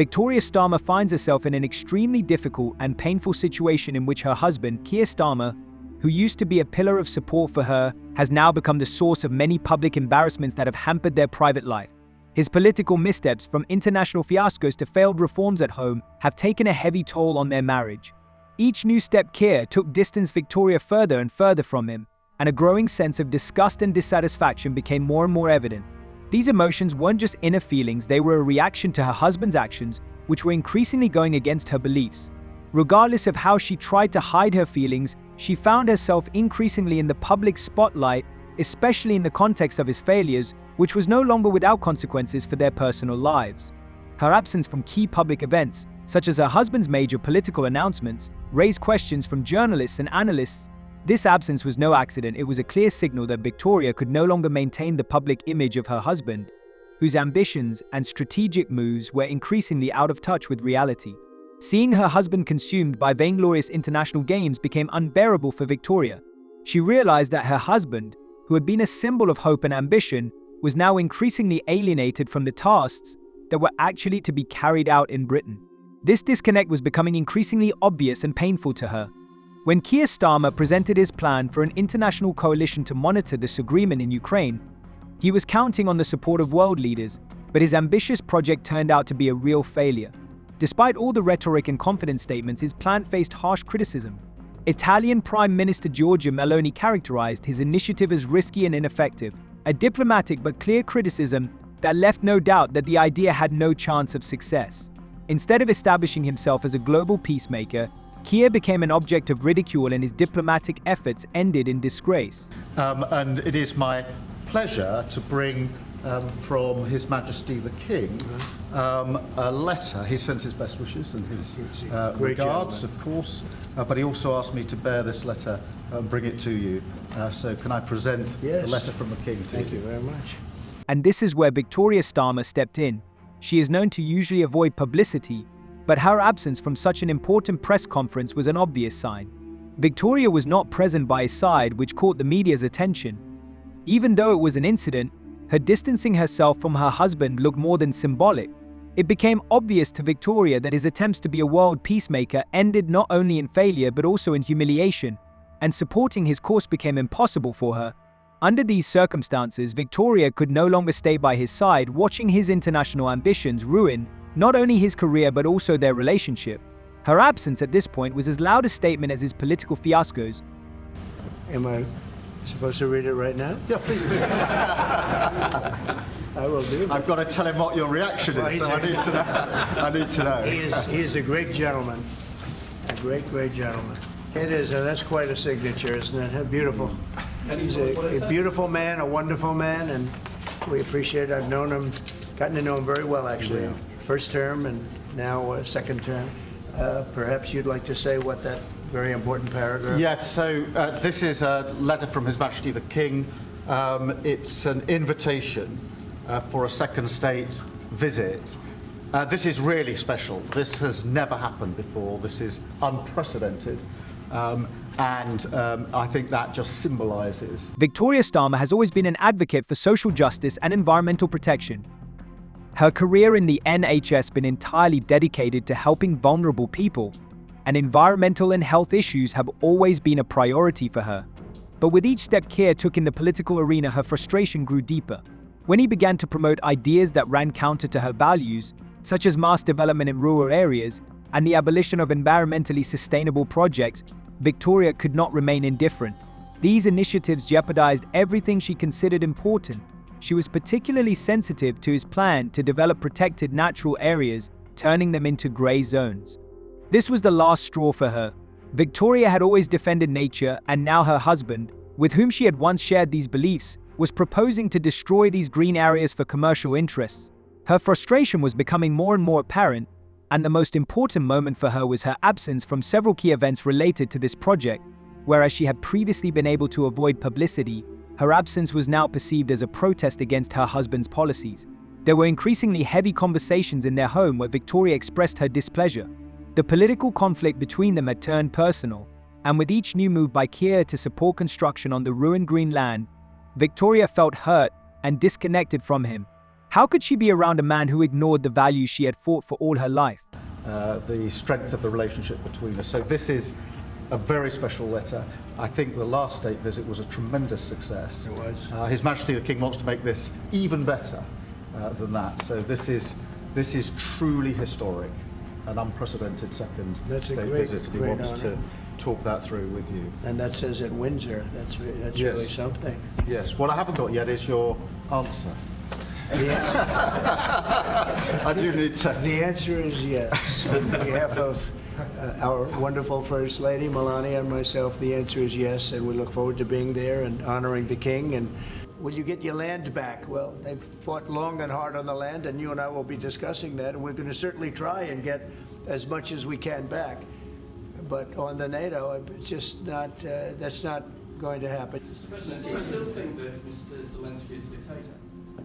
Victoria Starmer finds herself in an extremely difficult and painful situation in which her husband, Keir Starmer, who used to be a pillar of support for her, has now become the source of many public embarrassments that have hampered their private life. His political missteps, from international fiascos to failed reforms at home, have taken a heavy toll on their marriage. Each new step Keir took distanced Victoria further and further from him, and a growing sense of disgust and dissatisfaction became more and more evident. These emotions weren't just inner feelings, they were a reaction to her husband's actions, which were increasingly going against her beliefs. Regardless of how she tried to hide her feelings, she found herself increasingly in the public spotlight, especially in the context of his failures, which was no longer without consequences for their personal lives. Her absence from key public events, such as her husband's major political announcements, raised questions from journalists and analysts. This absence was no accident. It was a clear signal that Victoria could no longer maintain the public image of her husband, whose ambitions and strategic moves were increasingly out of touch with reality. Seeing her husband consumed by vainglorious international games became unbearable for Victoria. She realized that her husband, who had been a symbol of hope and ambition, was now increasingly alienated from the tasks that were actually to be carried out in Britain. This disconnect was becoming increasingly obvious and painful to her. When Keir Starmer presented his plan for an international coalition to monitor this agreement in Ukraine, he was counting on the support of world leaders, but his ambitious project turned out to be a real failure. Despite all the rhetoric and confidence statements, his plan faced harsh criticism. Italian Prime Minister Giorgia Meloni characterized his initiative as risky and ineffective, a diplomatic but clear criticism that left no doubt that the idea had no chance of success. Instead of establishing himself as a global peacemaker, Keir became an object of ridicule and his diplomatic efforts ended in disgrace. And it is my pleasure to bring from His Majesty the King a letter. He sends his best wishes and his regards, of course, but he also asked me to bear this letter and bring it to you. So can I present the letter from the King to you? Thank you very much. And this is where Victoria Starmer stepped in. She is known to usually avoid publicity, but her absence from such an important press conference was an obvious sign. Victoria was not present by his side, which caught the media's attention. Even though it was an incident, her distancing herself from her husband looked more than symbolic. It became obvious to Victoria that his attempts to be a world peacemaker ended not only in failure but also in humiliation, and supporting his course became impossible for her. Under these circumstances, Victoria could no longer stay by his side, watching his international ambitions ruin not only his career but also their relationship. Her absence at this point was as loud a statement as his political fiascos. Am I supposed to read it right now? Yeah, please do. I will do. I've got to tell him what your reaction is, so I need to know. I need to know. He is a great gentleman. A great, great gentleman. It is, and that's quite a signature, isn't it? Beautiful. He's a beautiful man, a wonderful man, and we appreciate it. I've known him, gotten to know him very well, actually. First term and now second term. Perhaps you'd like to say what that very important paragraph. Yes, so this is a letter from His Majesty the King. It's an invitation for a second state visit. This is really special. This has never happened before. This is unprecedented. And I think that just symbolizes. Victoria Starmer has always been an advocate for social justice and environmental protection. Her career in the NHS been entirely dedicated to helping vulnerable people, and environmental and health issues have always been a priority for her. But with each step Keir took in the political arena, her frustration grew deeper. When he began to promote ideas that ran counter to her values, such as mass development in rural areas and the abolition of environmentally sustainable projects, Victoria could not remain indifferent. These initiatives jeopardized everything she considered important. She was particularly sensitive to his plan to develop protected natural areas, turning them into grey zones. This was the last straw for her. Victoria had always defended nature, and now her husband, with whom she had once shared these beliefs, was proposing to destroy these green areas for commercial interests. Her frustration was becoming more and more apparent, and the most important moment for her was her absence from several key events related to this project. Whereas she had previously been able to avoid publicity, her absence was now perceived as a protest against her husband's policies. There were increasingly heavy conversations in their home where Victoria expressed her displeasure. The political conflict between them had turned personal, and with each new move by Keir to support construction on the ruined green land, Victoria felt hurt and disconnected from him. How could she be around a man who ignored the values she had fought for all her life? The strength of the relationship between us. So this is a very special letter. I think the last state visit was a tremendous success. It was. His Majesty the King wants to make this even better than that. So this is truly historic, an unprecedented second That's a state great, visit, and he great wants honor. to talk that through with you. And that says at Windsor. That's Yes. really something. Yes. What I haven't got yet is your answer. I do need to. The answer is yes. On behalf of our wonderful First Lady, Melania, and myself, the answer is yes, and we look forward to being there and honoring the King. And will you get your land back? Well, they've fought long and hard on the land, and you and I will be discussing that, and we're going to certainly try and get as much as we can back. But on the NATO, it's just not, that's not going to happen. Mr. President, do you still think that Mr. Zelensky is a dictator?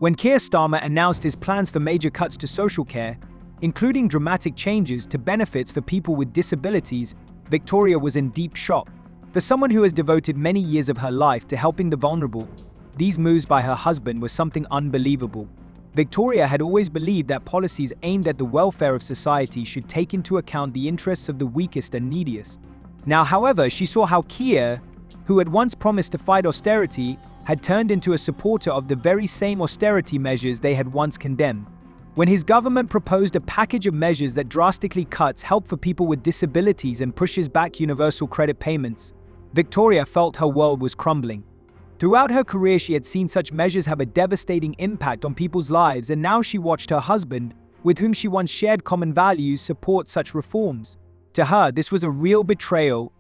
When Keir Starmer announced his plans for major cuts to social care, including dramatic changes to benefits for people with disabilities, Victoria was in deep shock. For someone who has devoted many years of her life to helping the vulnerable, these moves by her husband were something unbelievable. Victoria had always believed that policies aimed at the welfare of society should take into account the interests of the weakest and neediest. Now, however, she saw how Keir, who had once promised to fight austerity, had turned into a supporter of the very same austerity measures they had once condemned. When his government proposed a package of measures that drastically cuts help for people with disabilities and pushes back universal credit payments, Victoria felt her world was crumbling. Throughout her career, she had seen such measures have a devastating impact on people's lives, and now she watched her husband, with whom she once shared common values, support such reforms. To her, this was a real betrayal.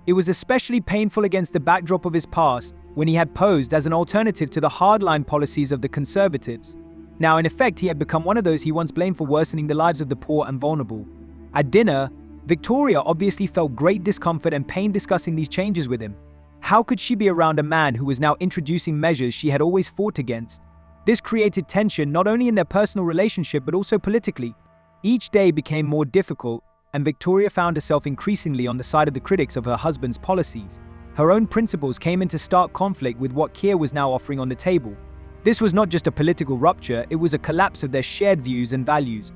It was especially painful against the backdrop of his past, when he had posed as an alternative to the hardline policies of the Conservatives. Now, in effect, he had become one of those he once blamed for worsening the lives of the poor and vulnerable. At dinner, Victoria obviously felt great discomfort and pain discussing these changes with him. How could she be around a man who was now introducing measures she had always fought against? This created tension not only in their personal relationship but also politically. Each day became more difficult, and Victoria found herself increasingly on the side of the critics of her husband's policies. Her own principles came into stark conflict with what Keir was now offering on the table. This was not just a political rupture, it was a collapse of their shared views and values.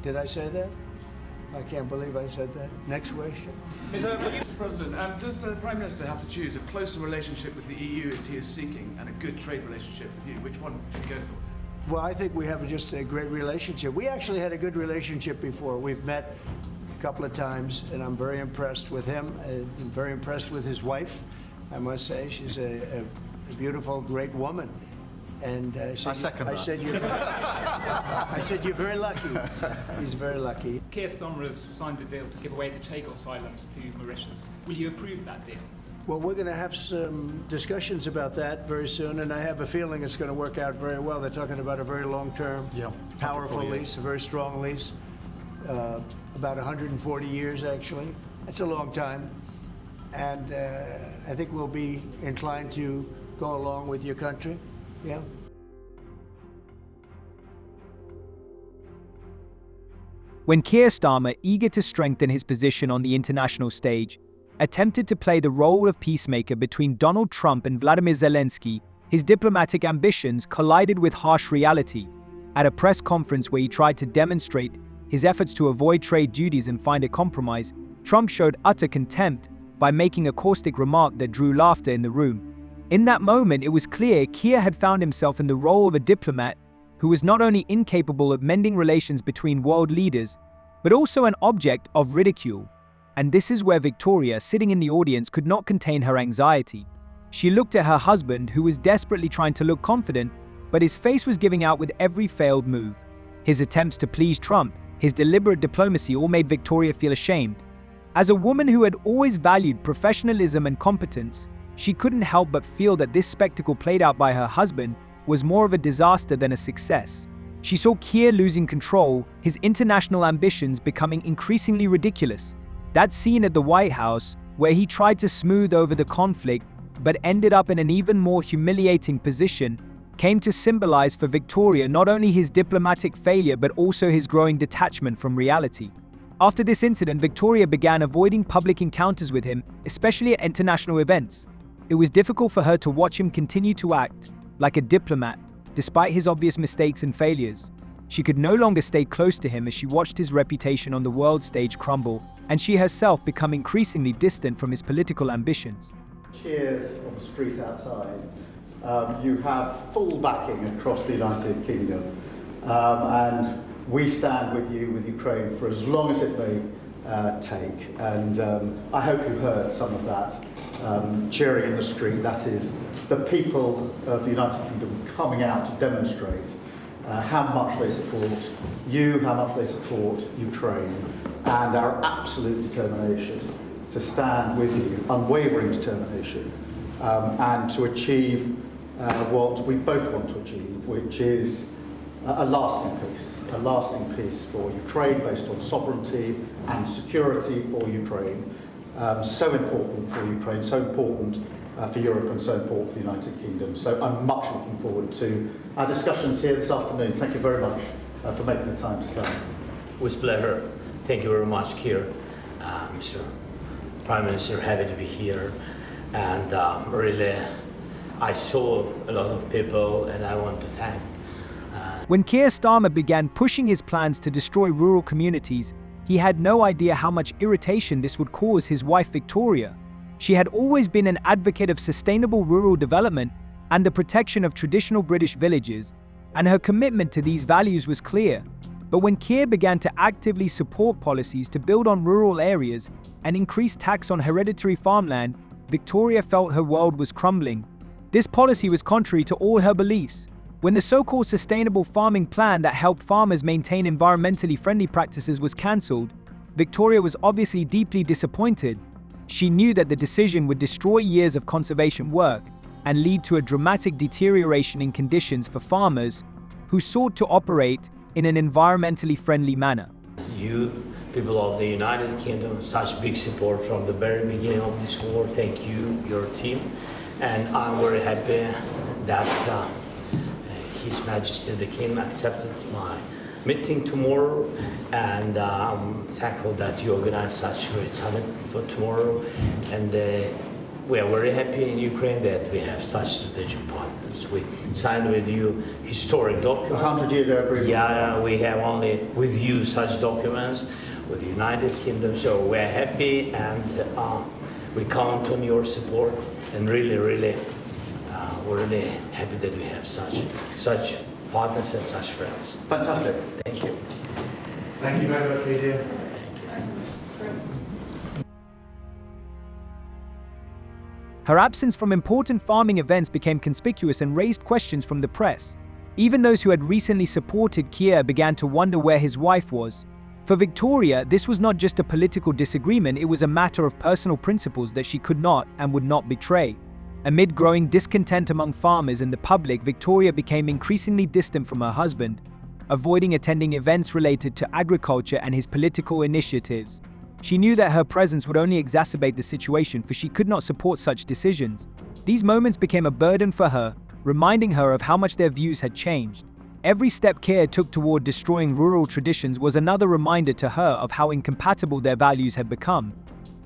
Did I say that? I can't believe I said that. Next question. Mr. President, does the Prime Minister have to choose a closer relationship with the EU as he is seeking and a good trade relationship with you? Which one should he go for? Well, I think we have just a great relationship. We actually had a good relationship before. We've met a couple of times, and I'm very impressed with him. I'm very impressed with his wife, I must say. She's a beautiful, great woman. And I second that. I said, you're very lucky. He's very lucky. Keir Starmer has signed the deal to give away the Chagos Islands to Mauritius. Will you approve that deal? Well, we're going to have some discussions about that very soon, and I have a feeling it's going to work out very well. They're talking about a very long-term, powerful lease, a very strong lease, about 140 years, actually. That's a long time. And I think we'll be inclined to go along with your country. Yeah. When Keir Starmer, eager to strengthen his position on the international stage, attempted to play the role of peacemaker between Donald Trump and Vladimir Zelensky, his diplomatic ambitions collided with harsh reality. At a press conference where he tried to demonstrate his efforts to avoid trade duties and find a compromise, Trump showed utter contempt by making a caustic remark that drew laughter in the room. In that moment, it was clear Keir had found himself in the role of a diplomat who was not only incapable of mending relations between world leaders, but also an object of ridicule. And this is where Victoria, sitting in the audience, could not contain her anxiety. She looked at her husband, who was desperately trying to look confident, but his face was giving out with every failed move. His attempts to please Trump, his deliberate diplomacy all made Victoria feel ashamed. As a woman who had always valued professionalism and competence, she couldn't help but feel that this spectacle played out by her husband was more of a disaster than a success. She saw Keir losing control, his international ambitions becoming increasingly ridiculous. That scene at the White House, where he tried to smooth over the conflict but ended up in an even more humiliating position, came to symbolize for Victoria not only his diplomatic failure but also his growing detachment from reality. After this incident, Victoria began avoiding public encounters with him, especially at international events. It was difficult for her to watch him continue to act like a diplomat, despite his obvious mistakes and failures. She could no longer stay close to him as she watched his reputation on the world stage crumble, and she herself become increasingly distant from his political ambitions. Cheers on the street outside. You have full backing across the United Kingdom, and we stand with you, with Ukraine, for as long as it may take. And I hope you heard some of that cheering in the street. That is the people of the United Kingdom coming out to demonstrate how much they support you, how much they support Ukraine, and our absolute determination to stand with you, unwavering determination, and to achieve what we both want to achieve, which is a lasting peace for Ukraine based on sovereignty and security for Ukraine. So important for Ukraine, so important for Europe, and so important for the United Kingdom. So I'm much looking forward to our discussions here this afternoon. Thank you very much for making the time to come. With pleasure. Thank you very much, Keir. Mr. Prime Minister, happy to be here. And really, I saw a lot of people, and I want to thank. When Keir Starmer began pushing his plans to destroy rural communities, he had no idea how much irritation this would cause his wife Victoria. She had always been an advocate of sustainable rural development and the protection of traditional British villages, and her commitment to these values was clear. But when Keir began to actively support policies to build on rural areas and increase tax on hereditary farmland, Victoria felt her world was crumbling. This policy was contrary to all her beliefs. When the so-called sustainable farming plan that helped farmers maintain environmentally friendly practices was cancelled, Victoria was obviously deeply disappointed. She knew that the decision would destroy years of conservation work and lead to a dramatic deterioration in conditions for farmers who sought to operate in an environmentally friendly manner. You, people of the United Kingdom, such big support from the very beginning of this war. Thank you, your team. And I'm very happy that His Majesty the King accepted my meeting tomorrow, and I'm thankful that you organized such a great summit for tomorrow. And we are very happy in Ukraine that we have such strategic partners. We signed with you historic documents. 100-year agreement. Yeah, we have only with you such documents with the United Kingdom. So we're happy, and we count on your support. And really, we're really happy that we have such partners and such friends. Fantastic. Thank you. Thank you very much, Peter. Her absence from important farming events became conspicuous and raised questions from the press. Even those who had recently supported Keir began to wonder where his wife was. For Victoria, this was not just a political disagreement, it was a matter of personal principles that she could not and would not betray. Amid growing discontent among farmers and the public, Victoria became increasingly distant from her husband, avoiding attending events related to agriculture and his political initiatives. She knew that her presence would only exacerbate the situation, for she could not support such decisions. These moments became a burden for her, reminding her of how much their views had changed. Every step Keir took toward destroying rural traditions was another reminder to her of how incompatible their values had become.